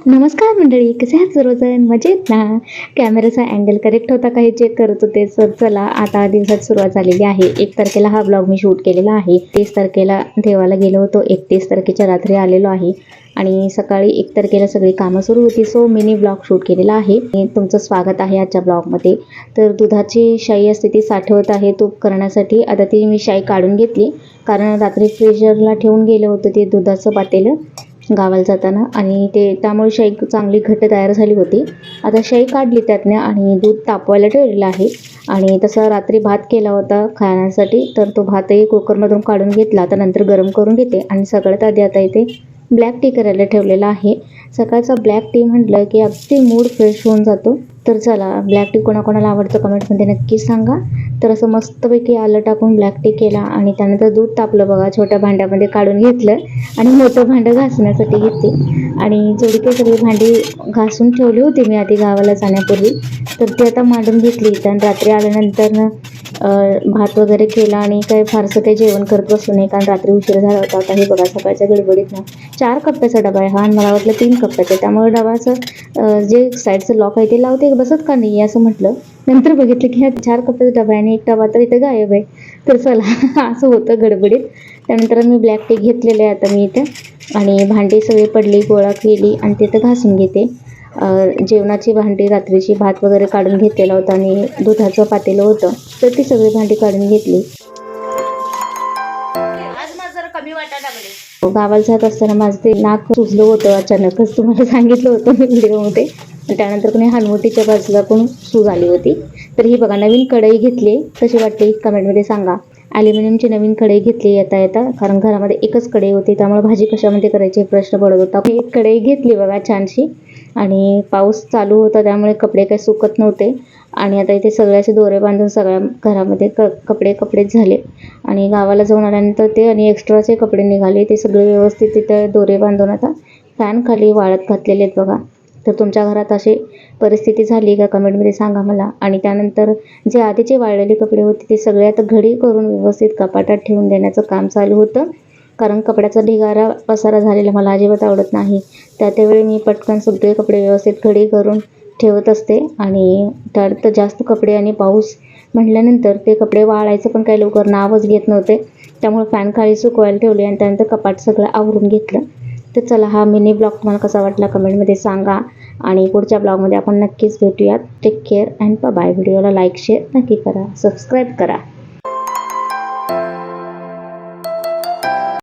नमस्कार मंडळी, कसे आहात सर्वजण? मजेत ना? कॅमेराचा अँगल करेक्ट होता का हे चेक करत होते. तर चला, आता दिवसात सुरुवात झालेली आहे. 1 तारखेला हा ब्लॉग मी शूट केलेला आहे. 30 तारखेला देवाला गेलो होतो. 31 तारखेच्या रात्री आलेलो आहे आणि सकाळी 1 तारखेला सगळी कामं सुरू होती. सो मिनी ब्लॉग शूट केलेला आहे. तुमचं स्वागत आहे आजच्या ब्लॉगमध्ये. तर दुधाची शाई असते ती साठवत आहे तूप करण्यासाठी. आता ती मी शाई काढून घेतली, कारण रात्री फ्रीजरला ठेवून गेलं होतं ते दुधाचं पातेलं गावाला जाताना, आणि त्यामुळे शाई चांगली घट्ट तयार झाली होती. आता शाई काढली त्यातनं आणि दूध तापवायला ठेवलेलं आहे. आणि तसा रात्री भात केला होता खाण्यासाठी, तर तो भातही कुकरमधून काढून घेतला. आता नंतर गरम करून घेते. आणि सगळ्यात आधी आता इथे ब्लॅक टी करायला ठेवलेला आहे. सकाळचा ब्लॅक टी म्हटलं की अगदी मूड फ्रेश होऊन जातो. तर चला, ब्लॅक टी कोणाकोणाला आवडतं कमेंटमध्ये नक्की सांगा. तर असं मस्तपैकी आलं टाकून ब्लॅक टी केला आणि त्यानंतर दूध तापलं बघा, छोट्या भांड्यामध्ये काढून घेतलं आणि मोठं भांडं घासण्यासाठी घेतली. आणि जोडके सगळी भांडी घासून ठेवली होती मी आधी गावाला जाण्यापूर्वी. तर ती आता मांडून घेतली. आणि रात्री आल्यानंतर भात वगैरे केला आणि काही फारसं काही जेवण करत बसू नये, कारण रात्री उशीर झाला होता. आता हे बघा, सकाळच्या गडबडीत ना 4 कप्प्याचा डबा आहे हा, आणि मला वाटलं 3 कप्प्याचा. त्यामुळे डबाचं जे साईडचं लॉक आहे ते लावते, बसत का नाही असं म्हटलं. नंतर बघितलं की हा 4 कप्प्याचा डबा आहे आणि एक डबा तर इथं गायब आहे. तर चला असं होतं गडबडीत. त्यानंतर मी ब्लॅक टी घेतलेलं आहे आता मी इथे, आणि भांडी सगळी पडली, गोळा केली आणि तिथं घासून घेते. जेवणाची भांडी, रात्रीची भात वगैरे काढून घेतलेला होता आणि दुधाचं पातेलं होतं, तर ती सगळी भांडी काढून घेतली. गावाला जात असताना माझं ते नाक सुजलं होतं अचानकच, तुम्हाला सांगितलं होतं मी व्हिडिओमध्ये. त्यानंतर कोणी हनुवटीच्या बाजूला पण सूज आली होती. तर ही बघा, नवीन कढई घेतली. कशी वाटली कमेंटमध्ये सांगा. ॲल्युमिनियमची नवीन कढई घेतली येता येता, कारण घरामध्ये एकच कढई होती, त्यामुळे भाजी कशामध्ये करायची प्रश्न पडत होता. एक कढई घेतली बघा छानशी. आणि पाऊस चालू होता त्यामुळे कपडे काही सुकत नव्हते. आणि आता इथे सगळ्याचे दोरे बांधून सगळ्या घरामध्ये कपडेच झाले. आणि गावाला जाऊन आल्यानंतर ते आणि एक्स्ट्राचे कपडे निघाले, ते सगळे व्यवस्थित तिथे दोरे बांधून आता फॅन खाली वाळत घातलेले आहेत बघा. तर तुमच्या घरात अशी परिस्थिती झाली का कमेंटमध्ये सांगा मला. आणि त्यानंतर जे आधीचे वाळलेले कपडे होते ते सगळे आता घडी करून व्यवस्थित कपाटात ठेवून देण्याचं काम चालू होतं, कारण कपड्याचा ढिगारा पसारा झालेला मला अजिबात आवडत नाही. त्यावेळी मी पटकन सगळे कपडे व्यवस्थित घडी करून ठेवत असते. आणि त्यात जास्त कपडे आणि पाऊस म्हटल्यानंतर ते कपडे वाळायचं पण काही लवकर नावच घेत नव्हते, त्यामुळे फॅन खाली सुकवायला ठेवले आणि त्यानंतर कपाट सगळं आवरून घेतलं. तर चला, हा मिनी ब्लॉग तुम्हाला कसा वाटला कमेंटमध्ये सांगा. आणि पुढच्या ब्लॉगमध्ये आपण नक्कीच भेटूयात. Take care and bye. व्हिडिओला लाईक शेअर नक्की करा, सबस्क्राईब करा.